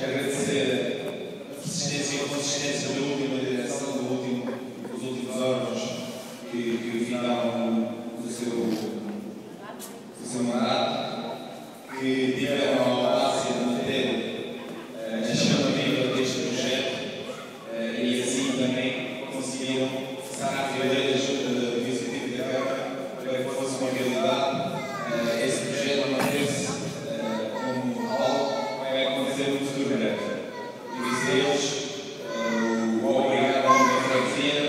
agradecer a persistência e a consistência da última direção, dos últimos órgãos que ficaram do seu mandato, que tiveram a audácia de manter a chama viva deste projeto e assim também conseguiram sacar a fileira junto do Executivo da Câmara para que fosse uma realidade. Esse projeto manteve-se como algo que vai acontecer no futuro breve. E disse a eles obrigado à minha freguesia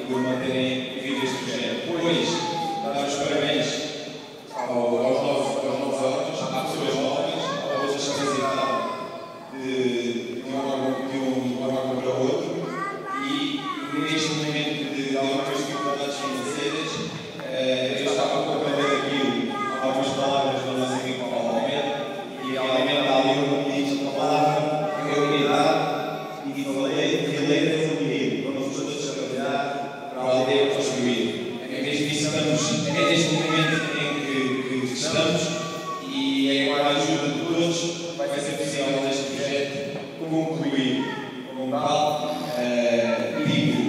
por manterem vivo este projeto. Depois, dar os parabéns aos novos órgãos, há pessoas novas, há outras que transitaram de um órgão para outro, e neste momento de algumas dificuldades financeiras, eu estava a acompanhar aqui algumas palavras do nosso amigo Paulo Almeida, e realmente há ali onde diz a palavra reunidade, e falei de fileiras unir, vamos todos trabalhar para a aldeia construir. É mesmo isso que estamos, é neste momento em que estamos, e é com a ajuda de todos vai ser possível este projeto concluir. Como tal, digo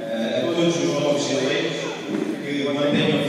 a todos os novos eleitos que mantenham